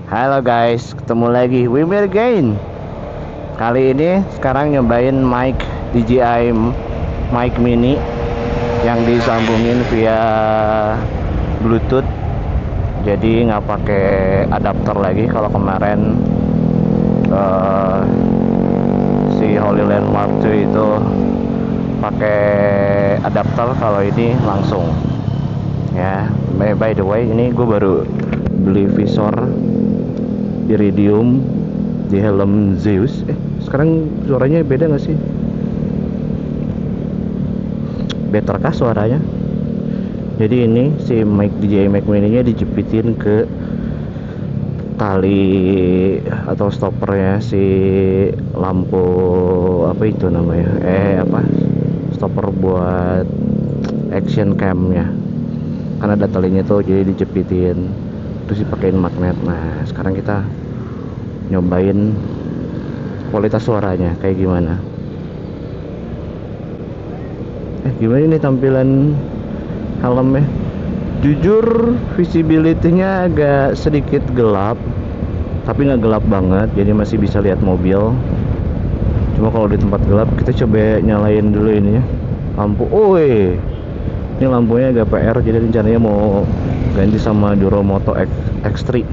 Halo guys, ketemu lagi Wimir Gain. Kali ini sekarang nyobain mic DJI mic mini yang disambungin via Bluetooth. Jadi nggak pakai adapter lagi. Kalau kemarin si HoloLens Mark II itu pakai adapter, kalau ini langsung. Ya, by the way, ini gue baru beli visor iridium di helm Zeus. Sekarang suaranya beda nggak sih? Better kah suaranya? Jadi ini si mic DJI mic mini-nya dijepitin ke tali atau stoppernya si lampu apa itu namanya? Stopper buat action cam-nya. Karena ada talinya tuh, jadi dijepitin. Terus dipakein magnet. Nah, sekarang kita nyobain kualitas suaranya kayak gimana. Gimana ini tampilan helmnya? Jujur visibility-nya agak sedikit gelap, tapi nggak gelap banget, jadi masih bisa lihat mobil. Cuma kalau di tempat gelap, kita coba nyalain dulu ininya lampu. Ini lampunya agak PR, jadi rencananya mau ganti sama Duromoto X3.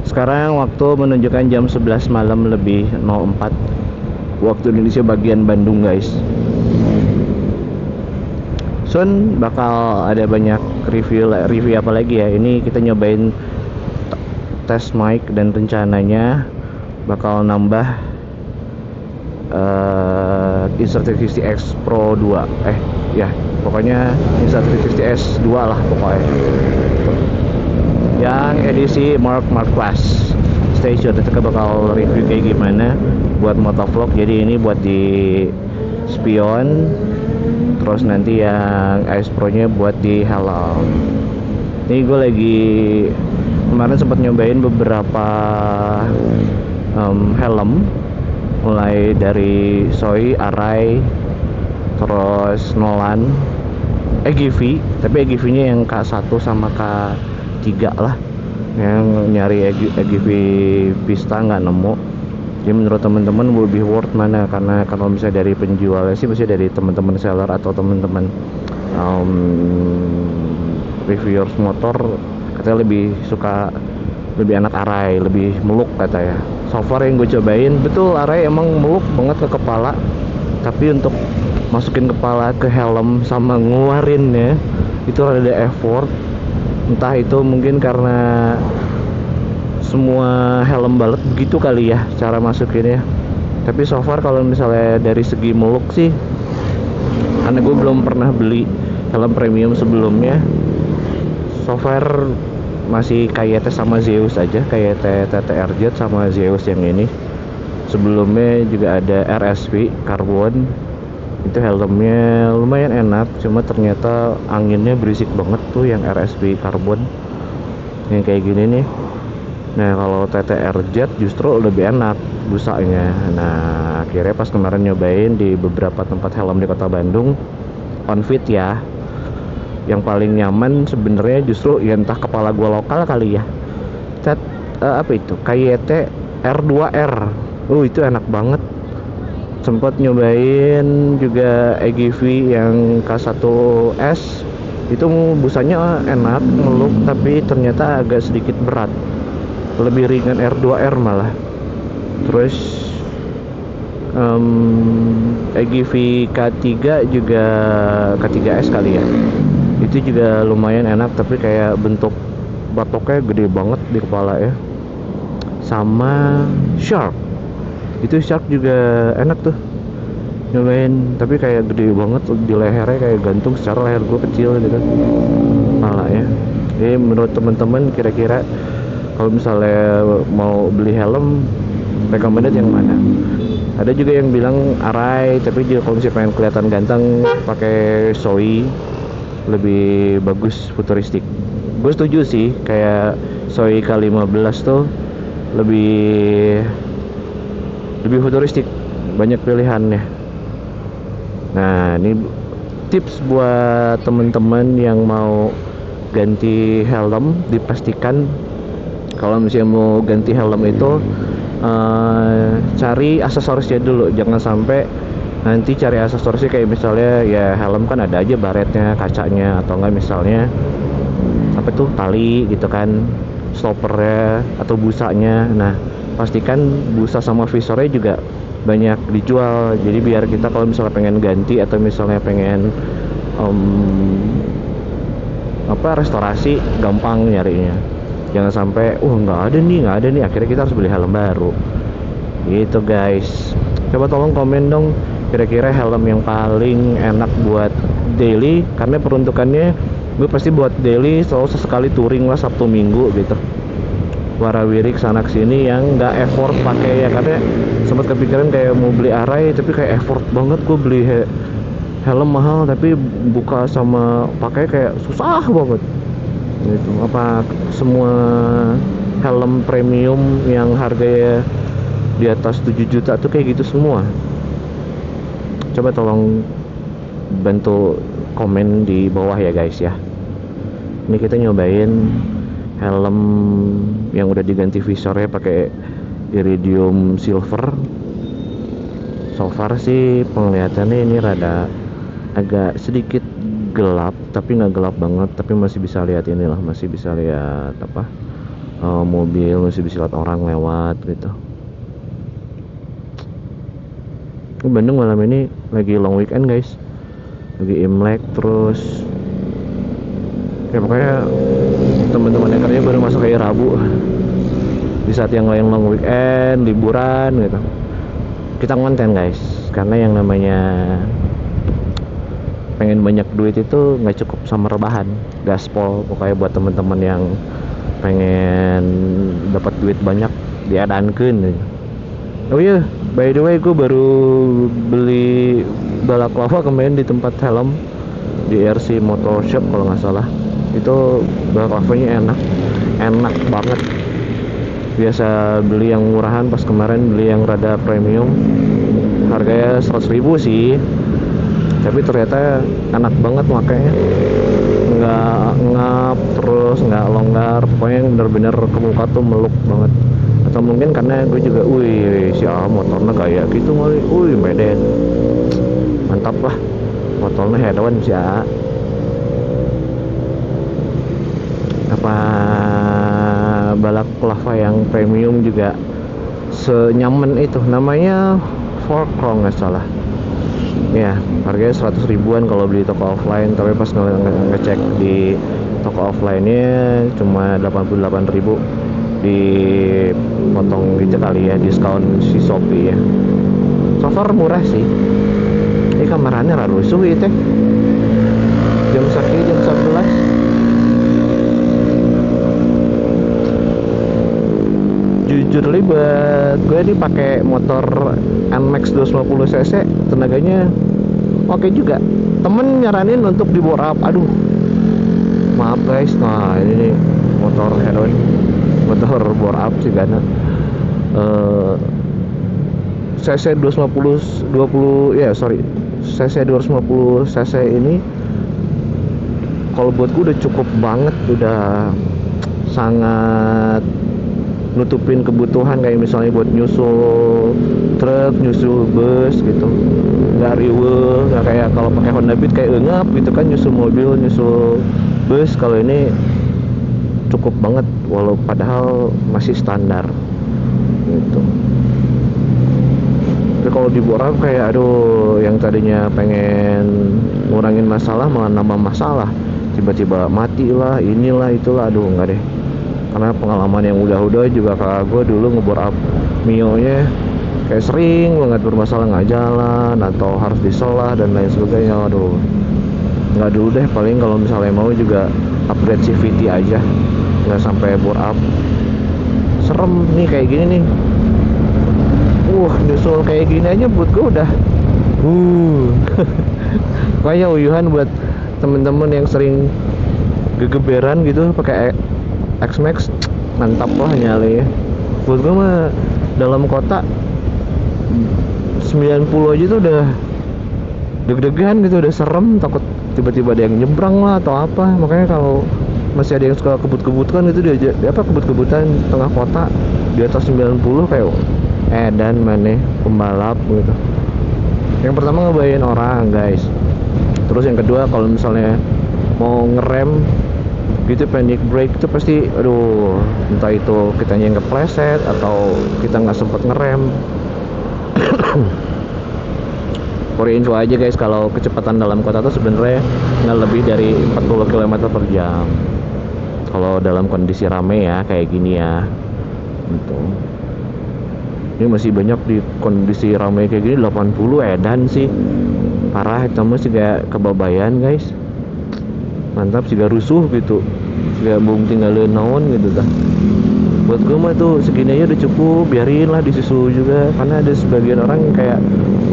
Sekarang waktu menunjukkan jam 11 malam lebih 04 waktu Indonesia bagian Bandung, guys. Soon bakal ada banyak review apa lagi ya. Ini kita nyobain tes mic dan rencananya bakal nambah Insta360X Pro 2. Pokoknya Insta360S 2 lah pokoknya. Yang edisi Mark Plus. Stay tune, kita bakal review kayak gimana buat motovlog. Jadi ini buat di spion, terus nanti yang AS Pro nya buat di helm. Ini gue lagi kemarin sempat nyobain beberapa helm, mulai dari Soi, Arai, terus Nolan, EGV. Tapi EGV nya yang K1 sama K3 lah. Yang nyari EGV Vista nggak nemu. Jadi menurut teman-teman lebih worth mana? Karena kalau misalnya dari penjualnya sih, maksudnya dari teman-teman seller atau teman-teman reviewers motor, katanya lebih enak Arai, lebih meluk katanya. So far yang gue cobain, betul Arai emang meluk banget ke kepala, tapi untuk masukin kepala ke helm sama ngeluarinnya itu ada effort. Entah itu mungkin karena semua helm balet begitu kali ya cara masukinnya. Tapi so far kalau misalnya dari segi meluk sih, karena gue belum pernah beli helm premium sebelumnya, so far masih kayak sama Zeus aja, kayak TTRZ sama Zeus yang ini. Sebelumnya juga ada RSV Carbon, itu helmnya lumayan enak, cuma ternyata anginnya berisik banget tuh yang RSV Carbon yang kayak gini nih. Nah kalau TTRZ justru lebih enak busanya. Nah akhirnya pas kemarin nyobain di beberapa tempat helm di kota Bandung, Onfit ya, yang paling nyaman sebenarnya justru ya entah kepala gua lokal kali ya. KYT R2R. Itu enak banget. Sempat nyobain juga EGV yang K1S. Itu busanya enak, ngeluk, tapi ternyata agak sedikit berat. Lebih ringan R2R malah. Terus EGV K3 juga, K3S kali ya, itu juga lumayan enak, tapi kayak bentuk batoknya gede banget di kepala ya. Sama Shark, itu Shark juga enak tuh nyobain, tapi kayak gede banget di lehernya, kayak gantung. Secara leher gue kecil gitu kan kepala ya. Jadi menurut teman-teman kira-kira kalau misalnya mau beli helm, recommended yang mana? Ada juga yang bilang Arai, tapi juga kalau misalnya pengen kelihatan ganteng pakai Soi, lebih bagus, futuristik. Gue setuju sih, kayak Soi K15 tuh lebih futuristik, banyak pilihannya. Nah ini tips buat temen-temen yang mau ganti helm dipastikan kalau misalnya mau ganti helm itu cari aksesorisnya dulu, jangan sampai nanti cari aksesorisnya kayak misalnya ya helm kan ada aja baretnya, kacanya, atau enggak misalnya apa tuh tali gitu kan, stoppernya atau busanya. Nah pastikan busa sama visornya juga banyak dijual, jadi biar kita kalau misalnya pengen ganti atau misalnya pengen restorasi gampang nyarinya. Jangan sampai nggak ada nih akhirnya kita harus beli helm baru gitu guys. Coba tolong komen dong kira-kira helm yang paling enak buat daily, karena peruntukannya gue pasti buat daily selalu sesekali touring lah Sabtu Minggu gitu, warawiri kesana kesini yang nggak effort pakai ya, karena sempat kepikiran kayak mau beli Arai tapi kayak effort banget gue beli helm mahal tapi buka sama pakai kayak susah banget gitu. Apa semua helm premium yang harganya di atas 7 juta tuh kayak gitu semua? Coba tolong bantu komen di bawah ya guys ya. Ini kita nyobain helm yang udah diganti visornya pakai iridium silver. So far sih penglihatannya ini rada agak sedikit gelap, tapi nggak gelap banget, tapi masih bisa lihat inilah, masih bisa lihat mobil, masih bisa lihat orang lewat gitu. Bandung malam ini lagi long weekend guys, lagi Imlek, terus ya pokoknya teman-teman yang kerja baru masuk hari Rabu, di saat yang lain long weekend, liburan gitu. Kita konten guys, karena yang namanya pengen banyak duit itu nggak cukup sama rebahan, gaspol. Pokoknya buat teman-teman yang pengen dapat duit banyak diadankeun gitu. Oh iya, by the way gue baru beli balaklava kemarin di tempat helm di RC Motor Shop kalau nggak salah. Itu balaklavanya enak banget. Biasa beli yang murahan, pas kemarin beli yang rada premium, harganya 100.000 sih, tapi ternyata enak banget makanya, nggak ngap, terus nggak longgar, pokoknya bener-bener ke muka tuh meluk banget. Atau mungkin karena gue juga si motornya gaya gitu kali, Medan mantap lah, motornya head-on sih ya. Apa balaklava yang premium juga senyaman itu, namanya Forkro nggak salah ya, harganya 100 ribuan kalau beli toko offline, tapi pas ngecek di toko offline-nya cuma 88.000, dipotong gitu kali ya, diskon si Shopee ya. So far murah sih. Ini kamerannya rusuh itu jam 11. Jujur li buat gue nih pakai motor NMAX 250 cc, tenaganya oke juga. Temen nyaranin untuk di bore up, aduh maaf guys. Nah ini nih motor head-on, motor bore up sih karena cc 250 cc 250 cc ini kalau buat gue udah cukup banget, udah sangat nutupin kebutuhan kayak misalnya buat nyusul truk, nyusul bus gitu, nggak riweuh, nggak kayak kalau pakai Honda Beat kayak ngap gitu kan, nyusul mobil, nyusul bus. Kalau ini cukup banget, walau padahal masih standar gitu. Tapi kalau di bore up kayak aduh, yang tadinya pengen ngurangin masalah malah nambah masalah, tiba-tiba mati lah, inilah itulah, aduh nggak deh. Karena pengalaman yang udah juga kakak gue dulu ngebore up Mio nya kayak sering banget bermasalah, nggak jalan atau harus diselah dan lain sebagainya. Aduh nggak dulu deh, paling kalau misalnya mau juga upgrade CVT aja, nggak sampai bore up. Serem nih kayak gini nih, nyusul kayak gini aja buat gue udah kayak uyuhan. Buat temen-temen yang sering gegeberan gitu pakai X-Max, mantap lah nyali ya. Buat gue mah dalam kota 90 aja tuh udah deg-degan gitu, udah serem, takut tiba-tiba ada yang nyebrang lah atau apa. Makanya kalau masih ada yang suka kebut-kebutan itu dia apa kebut-kebutan tengah kota di atas 90 kayak dan mana pembalap gitu. Yang pertama ngebayain orang guys, terus yang kedua kalau misalnya mau ngerem gitu panic brake itu pasti aduh, entah itu kitanya yang kepleset atau kita nggak sempet ngerem. For info aja guys, kalau kecepatan dalam kota tuh sebenarnya nggak lebih dari 40 km per jam kalau dalam kondisi rame ya kayak gini ya gitu. Ini masih banyak di kondisi rame kayak gini 80 edan sih parah, itu masih kayak kebabayan guys, mantap sih gak rusuh gitu, gak bung tinggalin naon gitu dah. Buat gue mah tuh segini aja udah cukup, biarin lah disusul juga, karena ada sebagian orang yang kayak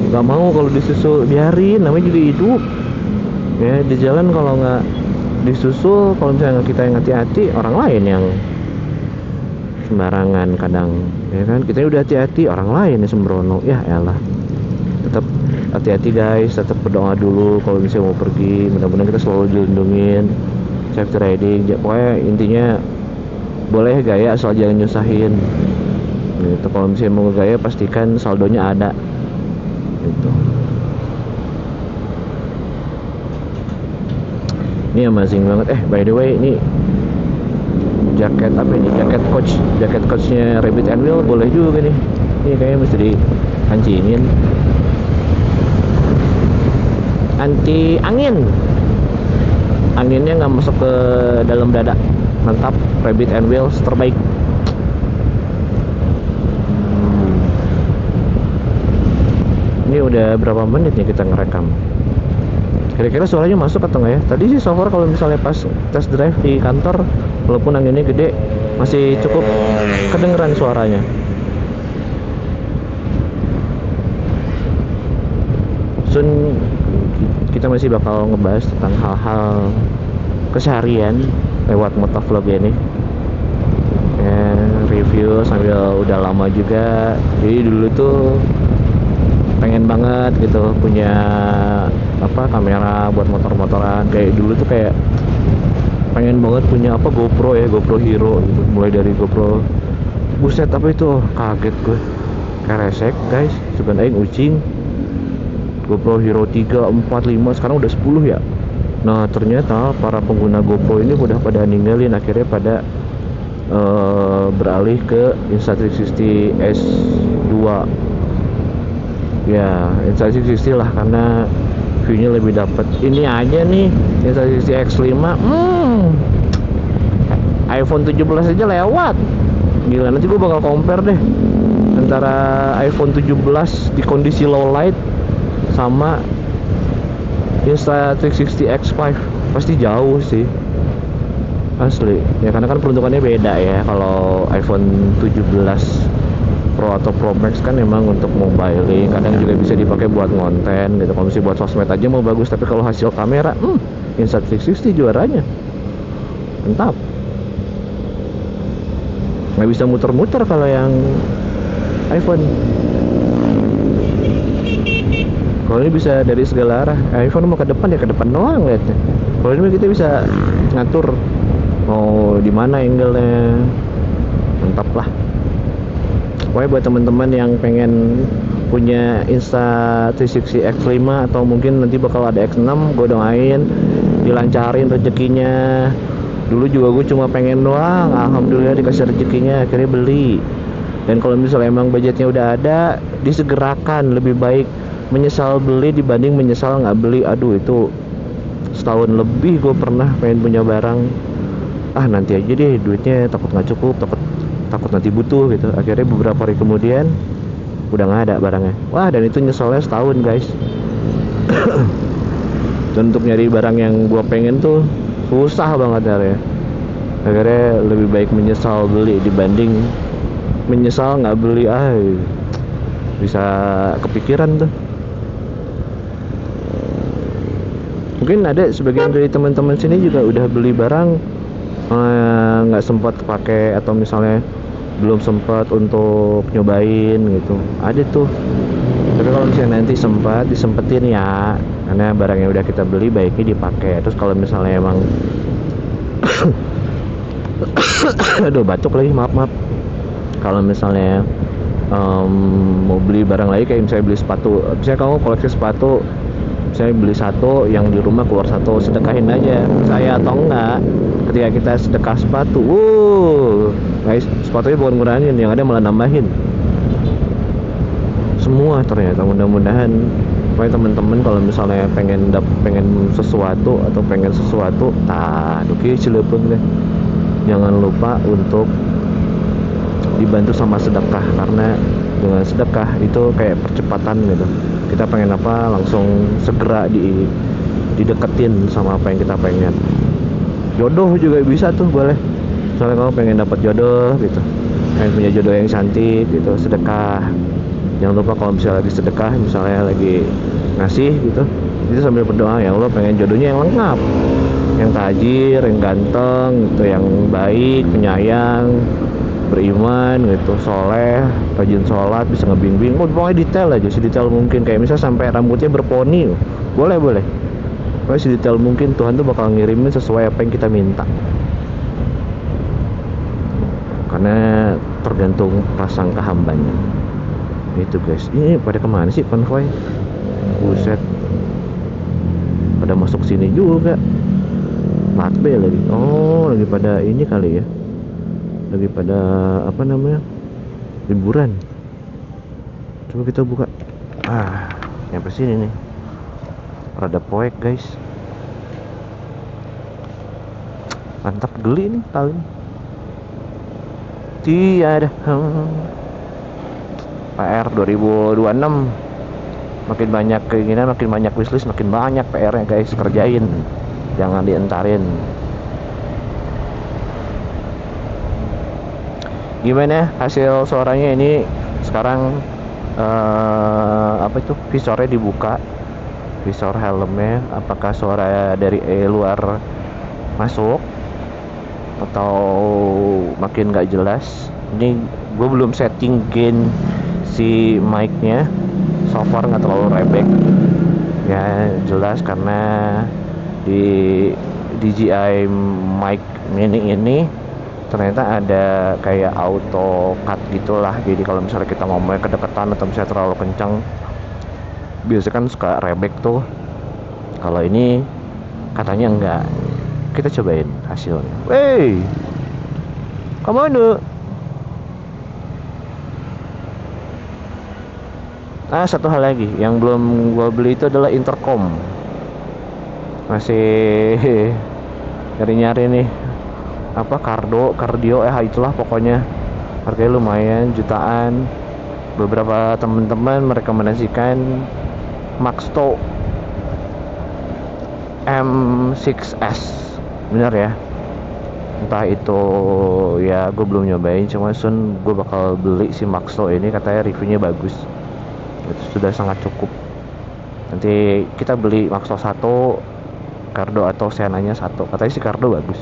gak mau kalau disusul, biarin, namanya juga hidup ya di jalan. Kalau nggak disusul, kalau misalnya kita yang hati-hati, orang lain yang sembarangan kadang ya kan, kita udah hati-hati, orang lain yang sembrono ya elah. Tetap hati-hati guys, tetap berdoa dulu kalau misalnya mau pergi, mudah-mudahan kita selalu dilindungin, safety riding pokoknya intinya. Boleh gaya asal jangan nyusahin gitu. Kalau misalnya mau gaya pastikan saldonya ada gitu. Ini amazing banget. By the way, ini jaket apa ini? Jaket coachnya Rabbit and Wheel boleh juga nih. Ini kayaknya mesti dikancingin. Anti angin. Anginnya nggak masuk ke dalam dada. Mantap, Rabbit and Wheels terbaik. Ini udah berapa menit nih kita ngerekam? Kira-kira suaranya masuk atau enggak ya? Tadi sih so far kalau misalnya pas test drive di kantor, walaupun anginnya gede, masih cukup kedengeran suaranya. Soon kita masih bakal ngebahas tentang hal-hal keseharian lewat motovlog ini ya, review sambil udah lama juga. Jadi dulu tuh pengen banget gitu punya apa kamera buat motor-motoran, kayak dulu tuh kayak pengen banget punya apa GoPro ya, GoPro Hero gitu. Mulai dari GoPro, buset apa itu, kaget gue keresek guys, sebenarnya ucing. GoPro Hero 3, 4, 5 sekarang udah 10 ya. Nah ternyata para pengguna GoPro ini udah pada ninggalin, akhirnya pada beralih ke Insta360 S2 ya, Insta360 lah, karena view-nya lebih dapat. Ini aja nih Insta360 X5 iPhone 17 aja lewat, gila. Nanti gue bakal compare deh antara iPhone 17 di kondisi low light sama Insta360 X5, pasti jauh sih asli ya, karena kan peruntukannya beda ya. Kalau iPhone 17 Pro atau Pro Max kan memang untuk mobiling, kadang juga bisa dipakai buat ngonten gitu. Kalau misalnya buat sosmed aja mau bagus, tapi kalau hasil kamera Insta360 juaranya, mantap. Nggak bisa muter-muter kalau yang iPhone. Kalau ini bisa dari segala arah. iPhone mau ke depan ya ke depan doang liatnya. Kalau ini kita bisa ngatur mau di mana angle-nya. Mantap lah. Pokoknya buat teman-teman yang pengen punya Insta360 X5 atau mungkin nanti bakal ada X6, gue doain dilancarin rezekinya. Dulu juga gue cuma pengen doang, alhamdulillah dikasih rezekinya, akhirnya beli. Dan kalau misalnya emang budgetnya udah ada, disegerakan. Lebih baik menyesal beli dibanding menyesal nggak beli. Aduh, itu setahun lebih gue pernah pengen punya barang, nanti aja deh, duitnya takut nggak cukup, takut nanti butuh gitu. Akhirnya beberapa hari kemudian udah nggak ada barangnya. Wah, dan itu nyesalnya setahun guys. Dan untuk nyari barang yang gue pengen tuh susah banget ya. Akhirnya lebih baik menyesal beli dibanding menyesal nggak beli. Bisa kepikiran tuh. Mungkin ada sebagian dari teman-teman sini juga udah beli barang nggak sempat pakai, atau misalnya belum sempat untuk nyobain gitu, ada tuh. Tapi kalau misalnya nanti disempetin ya, karena barang yang udah kita beli baiknya dipakai. Terus kalau misalnya emang Aduh, batuk lagi, maaf. Kalau misalnya mau beli barang lagi, kayak misalnya beli sepatu, misalnya kamu koleksi sepatu, misalnya beli satu, yang di rumah keluar satu, sedekahin aja, saya atau enggak. Ketika kita sedekah sepatu, guys, sepatunya bukan ngurangin, yang ada malah nambahin semua ternyata. Mudah-mudahan pokoknya teman-teman kalau misalnya pengen sesuatu atau pengen sesuatu, oke, cilepeng deh, jangan lupa untuk dibantu sama sedekah, karena dengan sedekah itu kayak percepatan gitu. Kita pengen apa, langsung segera dideketin sama apa yang kita pengen. Jodoh juga bisa tuh, boleh. Soalnya kamu pengen dapat jodoh gitu, pengen punya jodoh yang cantik gitu, sedekah. Jangan lupa kalau misalnya lagi sedekah, misalnya lagi ngasih gitu, itu sambil berdoa, ya Allah pengen jodohnya yang lengkap, yang tajir, yang ganteng gitu, yang baik, penyayang, beriman gitu, soleh, rajin sholat, bisa ngebimbing. Pokoknya detail aja, sedetail mungkin. Kayak misalnya sampai rambutnya berponi, boleh. Pokoknya sedetail mungkin, Tuhan tuh bakal ngirimin sesuai apa yang kita minta, karena tergantung prasangka hambanya. Itu guys, ini pada kemana sih konvoy? Buset, pada masuk sini juga. Plat B lagi. Oh, lagi pada ini kali ya, lagi pada apa namanya, liburan. Coba kita buka. Nyampe sini nih, rada poek guys, mantap, geli nih kali ini. Tiada PR 2026, makin banyak keinginan, makin banyak wishlist, makin banyak PR-nya guys. Kerjain, jangan dientarin. Gimana hasil suaranya ini sekarang? Apa itu, visornya dibuka, visor helmnya, apakah suara dari luar masuk atau makin gak jelas? Ini gue belum setting gain si mic-nya, so far nggak terlalu rebek ya, jelas karena di DJI mic mini ini ternyata ada kayak auto cut gitulah. Jadi kalau misalnya kita ngomongnya kedekatan atau misalnya terlalu kencang, biasanya kan suka rebek tuh. Kalau ini katanya enggak. Kita cobain hasilnya. Wey, kemana? Satu hal lagi yang belum gua beli itu adalah intercom. Masih nyari-nyari nih, apa, kardio itulah pokoknya. Harganya lumayan, jutaan. Beberapa teman-teman merekomendasikan Maxto M6S, bener ya, entah itu ya, gue belum nyobain, cuma soon gue bakal beli si Maxto ini, katanya reviewnya bagus. Itu sudah sangat cukup. Nanti kita beli Maxto 1, Cardo atau Senanya 1. Katanya si Cardo bagus,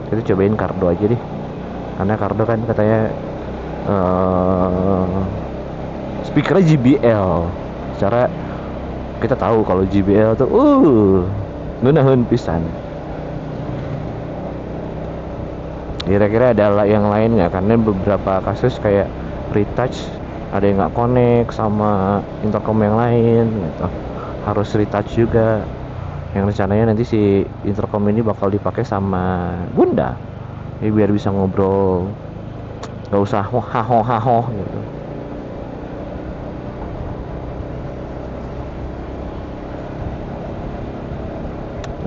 kita cobain Cardo aja deh, karena Cardo kan katanya speakernya JBL. Secara kita tahu kalau JBL tuh ngeunahun pisan. Kira-kira ada yang lain nggak? Karena beberapa kasus kayak retouch ada yang nggak connect sama intercom yang lain gitu, harus retouch juga. Yang rencananya nanti si intercom ini bakal dipakai sama Bunda, jadi biar bisa ngobrol, nggak usah haho gitu.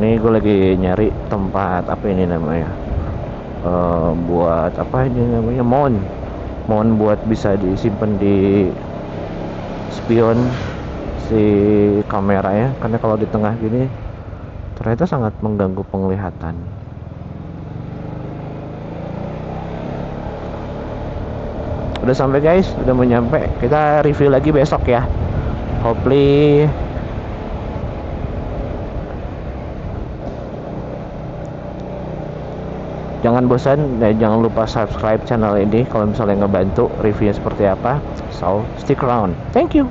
Ini gue lagi nyari tempat apa ini namanya, buat apa ini namanya, mount buat bisa disimpan di spion si kameranya, karena kalau di tengah gini ternyata sangat mengganggu penglihatan. Udah sampai guys, udah mau nyampe. Kita review lagi besok ya, hopefully. Jangan bosan dan jangan lupa subscribe channel ini kalau misalnya ngebantu reviewnya seperti apa. So stick around, thank you.